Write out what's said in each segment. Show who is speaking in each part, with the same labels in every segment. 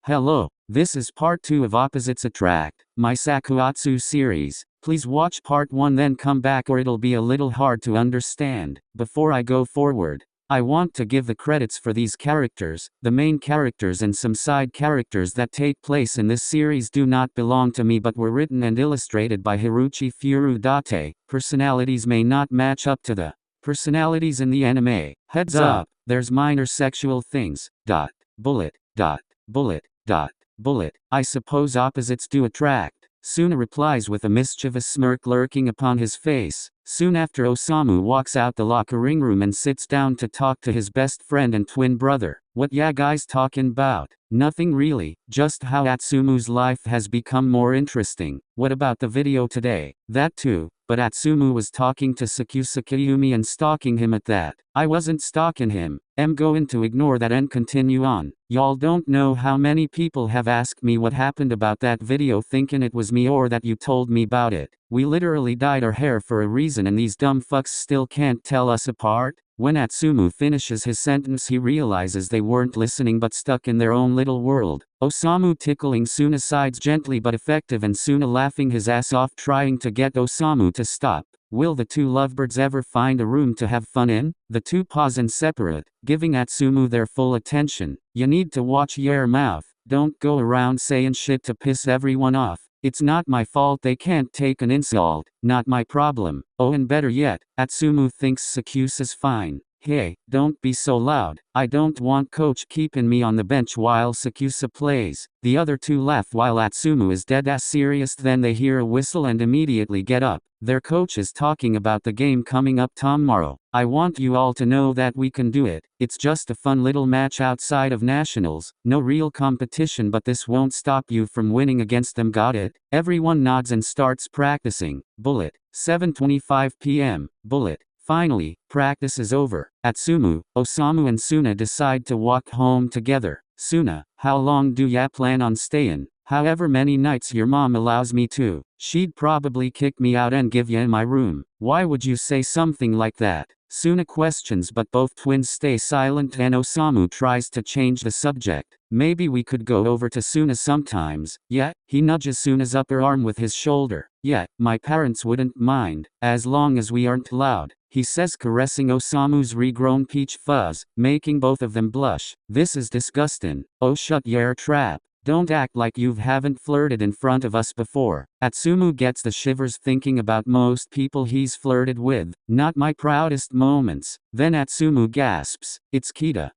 Speaker 1: Hello, this is part 2 of Opposites Attract, my sakuatsu series. Please watch part 1 then come back or it'll be a little hard to understand. Before I go forward, I want to give the credits for these characters. The main characters and some side characters that take place in this series do not belong to me but were written and illustrated by Hiroshi Furudate. Personalities may not match up to the personalities in the anime. Heads up, there's minor sexual things. Bullet. I suppose opposites do attract. Suna replies with a mischievous smirk lurking upon his face. Soon after, Osamu walks out the locker room and sits down to talk to his best friend and twin brother. What ya guys talking about? Nothing really, just how Atsumu's life has become more interesting. What about the video today? That too, but Atsumu was talking to Sakuyumi and stalking him at that. I wasn't stalking him. I'm going to ignore that and continue on. Y'all don't know how many people have asked me what happened about that video thinking it was me or that you told me about it. We literally dyed our hair for a reason and these dumb fucks still can't tell us apart. When Atsumu finishes his sentence he realizes they weren't listening but stuck in their own little world. Osamu tickling Suna's sides gently but effective and Suna laughing his ass off trying to get Osamu to stop. Will the two lovebirds ever find a room to have fun in? The two pause and separate, giving Atsumu their full attention. You need to watch your mouth. Don't go around saying shit to piss everyone off. It's not my fault they can't take an insult, not my problem. Oh, and better yet, Atsumu thinks Sakusa's fine. Hey, don't be so loud. I don't want coach keeping me on the bench while Sakusa plays. The other two laugh while Atsumu is dead-ass serious. Then they hear a whistle and immediately get up. Their coach is talking about the game coming up tomorrow. I want you all to know that we can do it. It's just a fun little match outside of nationals. No real competition, but this won't stop you from winning against them, got it? Everyone nods and starts practicing. Bullet. 7:25 p.m. Bullet. Finally, practice is over. Atsumu, Osamu and Suna decide to walk home together. Suna, how long do ya plan on staying? However many nights your mom allows me to. She'd probably kick me out and give ya my room. Why would you say something like that? Suna questions but both twins stay silent and Osamu tries to change the subject. Maybe we could go over to Suna sometimes. Yeah, he nudges Suna's upper arm with his shoulder. Yeah, my parents wouldn't mind, as long as we aren't loud, he says, caressing Osamu's regrown peach fuzz, making both of them blush. This is disgusting. Oh, shut your trap. Don't act like you haven't flirted in front of us before. Atsumu gets the shivers thinking about most people he's flirted with. Not my proudest moments. Then Atsumu gasps, it's Kita.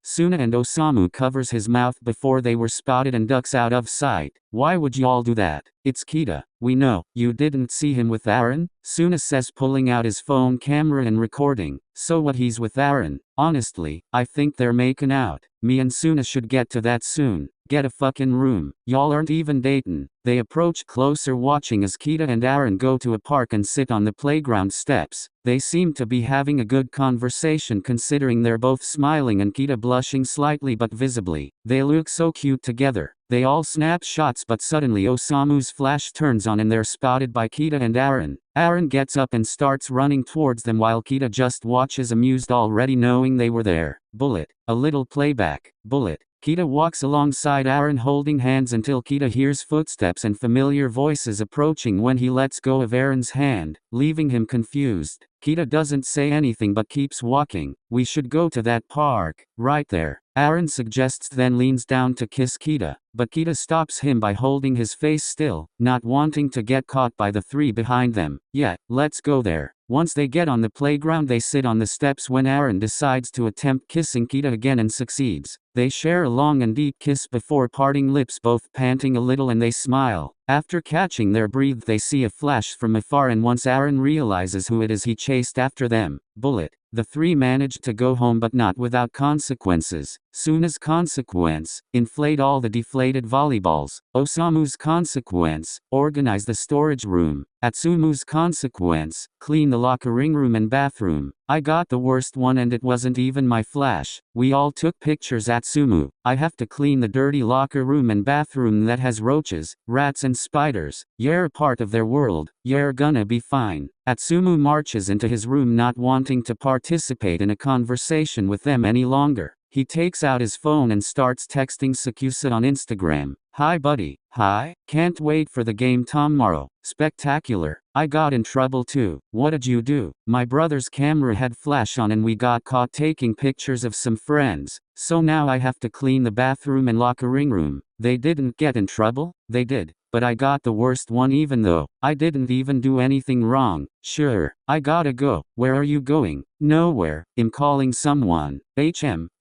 Speaker 1: Suna and Osamu covers his mouth before they were spotted and ducks out of sight. Why would y'all do that? It's Kita. We know. You didn't see him with Aaron? Suna says, pulling out his phone camera and recording. So what, he's with Aaron? Honestly, I think they're making out. Me and Suna should get to that soon. Get a fucking room. Y'all aren't even dating. They approach closer, watching as Kita and Aaron go to a park and sit on the playground steps. They seem to be having a good conversation considering they're both smiling and Kita blushing slightly but visibly. They look so cute together. They all snap shots but suddenly Osamu's flash turns on and they're spotted by Kita and Aaron. Aaron gets up and starts running towards them while Kita just watches amused, already knowing they were there. Bullet. A little playback. Bullet. Kita walks alongside Aaron holding hands until Kita hears footsteps and familiar voices approaching when he lets go of Aaron's hand, leaving him confused. Kita doesn't say anything but keeps walking. We should go to that park, right there, Aaron suggests, then leans down to kiss Kita, but Kita stops him by holding his face still, not wanting to get caught by the three behind them. Yeah, let's go there. Once they get on the playground they sit on the steps when Aaron decides to attempt kissing Kita again and succeeds. They share a long and deep kiss before parting lips, both panting a little, and they smile. After catching their breath they see a flash from afar and once Aaron realizes who it is he chased after them. Bullet. The three managed to go home but not without consequences. Suna's consequence, inflate all the deflated volleyballs. Osamu's consequence, organize the storage room. Atsumu's consequence, clean the locker room and bathroom. I got the worst one and it wasn't even my flash. We all took pictures. Atsumu, I have to clean the dirty locker room and bathroom that has roaches, rats and spiders. You're a part of their world. You're gonna be fine. Atsumu marches into his room, not wanting to participate in a conversation with them any longer. He takes out his phone and starts texting Sakusa on Instagram. Hi buddy. Hi, can't wait for the game tomorrow. Spectacular. I got in trouble too. What did you do? My brother's camera had flash on and we got caught taking pictures of some friends. So now I have to clean the bathroom and locker room. They didn't get in trouble? They did. But I got the worst one even though I didn't even do anything wrong. Sure, I gotta go. Where are you going? Nowhere. I'm calling someone.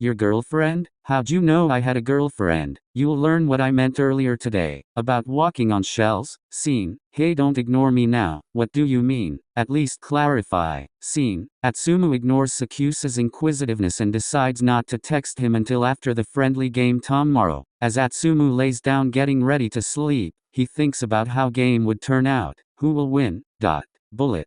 Speaker 1: Your girlfriend? How'd you know I had a girlfriend? You'll learn what I meant earlier today. About walking on shells. Scene. Hey, don't ignore me now. What do you mean? At least clarify. Scene. Atsumu ignores Sakusa's inquisitiveness and decides not to text him until after the friendly game tomorrow. As Atsumu lays down getting ready to sleep, he thinks about how game would turn out. Who will win? Bullet.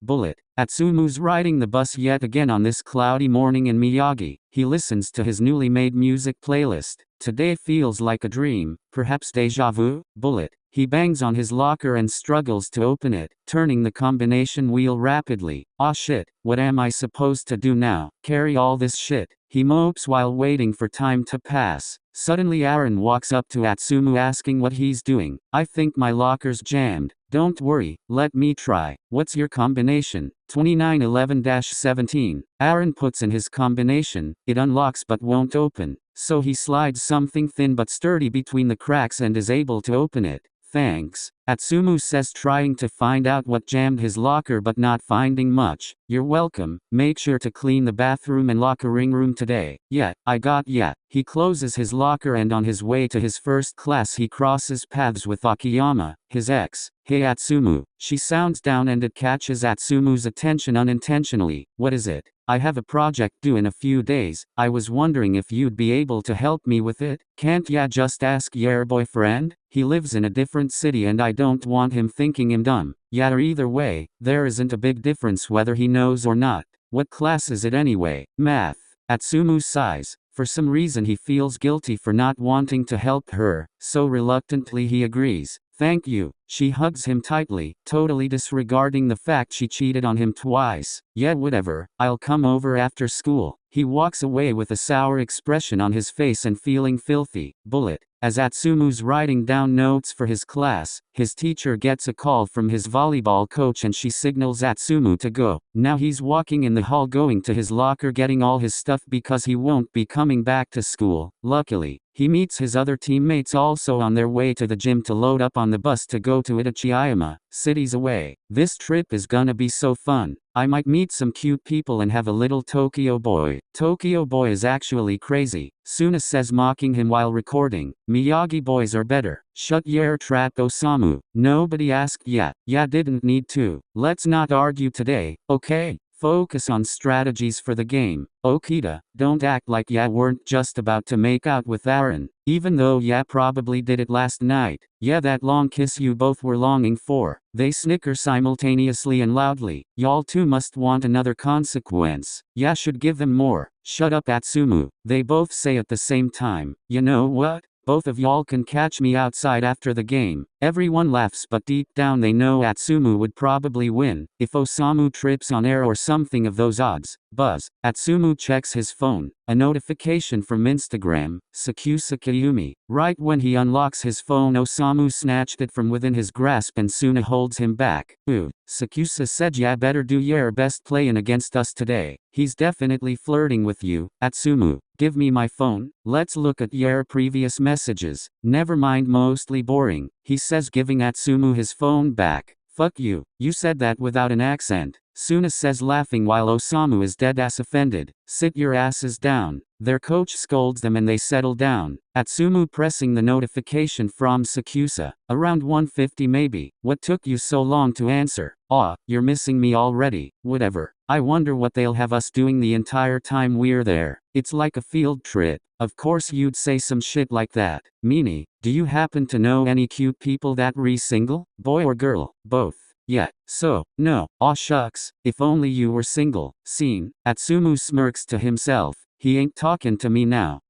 Speaker 1: Bullet. Atsumu's riding the bus yet again on this cloudy morning in Miyagi. He listens to his newly made music playlist. Today feels like a dream, perhaps deja vu. Bullet. He bangs on his locker and struggles to open it, turning the combination wheel rapidly. Aw shit, what am I supposed to do now? Carry all this shit? He mopes while waiting for time to pass. Suddenly Aaron walks up to Atsumu asking what he's doing. I think my locker's jammed. Don't worry, let me try. What's your combination? 2911-17. Aaron puts in his combination. It unlocks but won't open. So he slides something thin but sturdy between the cracks and is able to open it. Thanks. Atsumu says, trying to find out what jammed his locker but not finding much. You're welcome. Make sure to clean the bathroom and locker room today. Yeah, I got ya. He closes his locker and on his way to his first class he crosses paths with Akiyama, his ex. Hey Atsumu. She sounds down and it catches Atsumu's attention unintentionally. What is it? I have a project due in a few days. I was wondering if you'd be able to help me with it. Can't ya just ask your boyfriend? He lives in a different city and I don't want him thinking I'm dumb. Yeah, either way, there isn't a big difference whether he knows or not. What class is it anyway? Math. Atsumu sighs. For some reason he feels guilty for not wanting to help her, so reluctantly he agrees. Thank you. She hugs him tightly, totally disregarding the fact she cheated on him twice. Yeah, whatever, I'll come over after school. He walks away with a sour expression on his face and feeling filthy. Bullet. As Atsumu's writing down notes for his class, his teacher gets a call from his volleyball coach and she signals Atsumu to go. Now he's walking in the hall going to his locker getting all his stuff because he won't be coming back to school. Luckily, he meets his other teammates also on their way to the gym to load up on the bus to go to Itachiyama, cities away. This trip is gonna be so fun. I might meet some cute people and have a little Tokyo boy. Tokyo boy is actually crazy, Suna says mocking him while recording. Miyagi boys are better. Shut your trap Osamu. Nobody asked ya. Ya didn't need to. Let's not argue today, okay? Focus on strategies for the game. Okita, don't act like ya weren't just about to make out with Aaron, even though ya probably did it last night. Yeah, that long kiss you both were longing for. They snicker simultaneously and loudly. Y'all too must want another consequence. Ya should give them more. Shut up Atsumu. They both say at the same time. You know what? Both of y'all can catch me outside after the game. Everyone laughs but deep down they know Atsumu would probably win, if Osamu trips on air or something of those odds. Buzz. Atsumu checks his phone. A notification from Instagram. Sakusa Kayumi. Right when he unlocks his phone Osamu snatched it from within his grasp and Suna holds him back. Ooh. Sakusa said ya better do your best playin' against us today. He's definitely flirting with you. Atsumu. Give me my phone. Let's look at your previous messages. Never mind, mostly boring. He says giving Atsumu his phone back. Fuck you. You said that without an accent. Suna says laughing while Osamu is dead-ass offended. Sit your asses down. Their coach scolds them and they settle down. Atsumu pressing the notification from Sakusa. Around 1:50 maybe. What took you so long to answer? Aw, you're missing me already. Whatever. I wonder what they'll have us doing the entire time we're there. It's like a field trip. Of course you'd say some shit like that. Meanie, do you happen to know any cute people that re-single? Boy or girl? Both. Yeah, so, no. Aw shucks, if only you were single. Scene. Atsumu smirks to himself. He ain't talking to me now.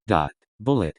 Speaker 1: Bullet.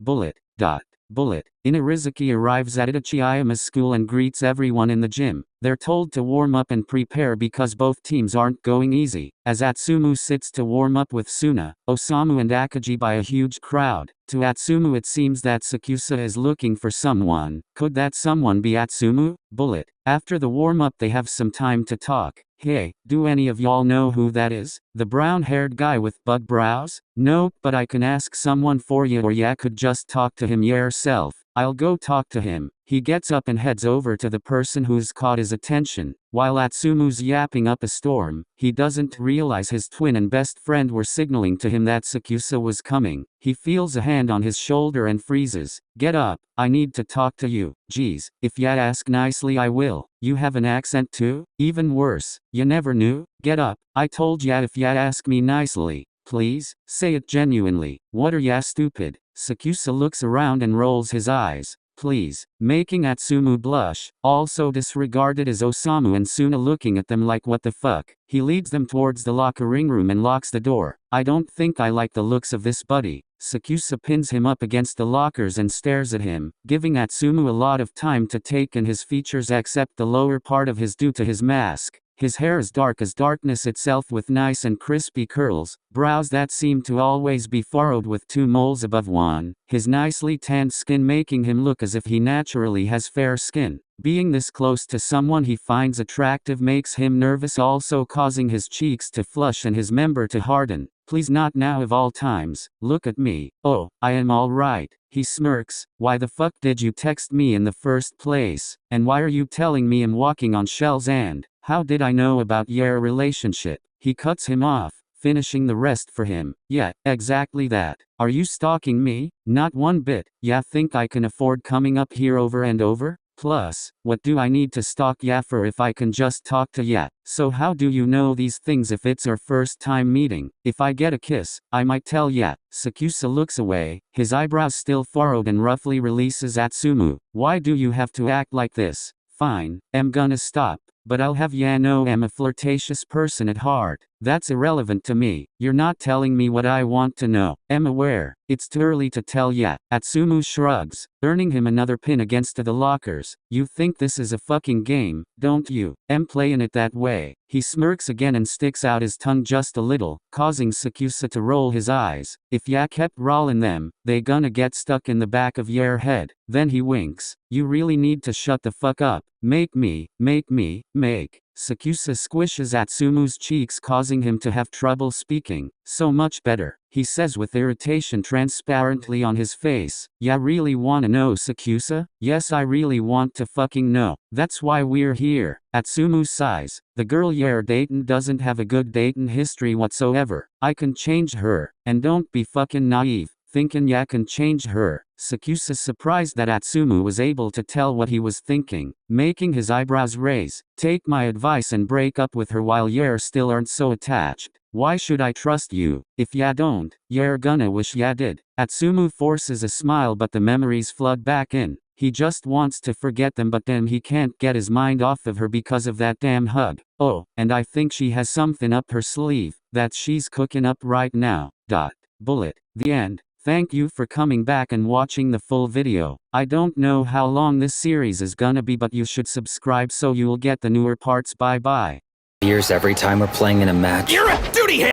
Speaker 1: Bullet. Inarizuki arrives at Itachiayama's school and greets everyone in the gym. They're told to warm up and prepare because both teams aren't going easy. As Atsumu sits to warm up with Suna, Osamu and Akagi by a huge crowd. To Atsumu it seems that Sakusa is looking for someone. Could that someone be Atsumu? Bullet. After the warm-up they have some time to talk. Hey, do any of y'all know who that is? The brown-haired guy with bug brows? Nope, but I can ask someone for you or ya could just talk to him yourself. I'll go talk to him. He gets up and heads over to the person who's caught his attention. While Atsumu's yapping up a storm, he doesn't realize his twin and best friend were signaling to him that Sakusa was coming. He feels a hand on his shoulder and freezes. Get up, I need to talk to you. Geez, if ya ask nicely I will. You have an accent too? Even worse, you never knew? Get up, I told ya if ya ask me nicely. Please, say it genuinely. What are ya stupid? Sakusa looks around and rolls his eyes. Please, making Atsumu blush. Also disregarded is Osamu and Suna looking at them like what the fuck. He leads them towards the locker room and locks the door. I don't think I like the looks of this buddy. Sakusa pins him up against the lockers and stares at him, giving Atsumu a lot of time to take in his features except the lower part of his due to his mask. His hair is dark as darkness itself with nice and crispy curls, brows that seem to always be furrowed with 2 moles above one, his nicely tanned skin making him look as if he naturally has fair skin. Being this close to someone he finds attractive makes him nervous, also causing his cheeks to flush and his member to harden. Please, not now of all times, look at me. Oh, I am all right. He smirks. Why the fuck did you text me in the first place? And why are you telling me I'm walking on shells and how did I know about your relationship? He cuts him off, finishing the rest for him. Yeah, exactly that. Are you stalking me? Not one bit. Ya think I can afford coming up here over and over? Plus, what do I need to stalk ya for if I can just talk to ya? So how do you know these things if it's our first time meeting? If I get a kiss, I might tell ya. Sakusa looks away, his eyebrows still furrowed, and roughly releases Atsumu. Why do you have to act like this? Fine, I'm gonna stop. But I'll have ya know I'm a flirtatious person at heart. That's irrelevant to me. You're not telling me what I want to know. I'm aware. It's too early to tell ya. Atsumu shrugs, earning him another pin against the lockers. You think this is a fucking game, don't you? I'm playing it that way. He smirks again and sticks out his tongue just a little, causing Sakusa to roll his eyes. If ya kept rollin' them, they gonna get stuck in the back of your head. Then he winks. You really need to shut the fuck up. Make. Sakusa squishes Atsumu's cheeks, causing him to have trouble speaking. So much better, he says with irritation transparently on his face. Ya really wanna know, Sakusa? Yes, I really want to fucking know. That's why we're here. Atsumu sighs. The girl you're datin' doesn't have a good datin' history whatsoever. I can change her, and don't be fucking naive, thinking ya can change her. Sakusa surprised that Atsumu was able to tell what he was thinking, making his eyebrows raise. Take my advice and break up with her while you're still aren't so attached. Why should I trust you? If ya don't, you're gonna wish ya did. Atsumu forces a smile, but the memories flood back in. He just wants to forget them, but then he can't get his mind off of her because of that damn hug. Oh, and I think she has something up her sleeve that she's cooking up right now. Bullet. The end. Thank you for coming back and watching the full video. I don't know how long this series is gonna be, but you should subscribe so you'll get the newer parts. Bye bye.
Speaker 2: Years every time we're playing in a match.
Speaker 3: You're a duty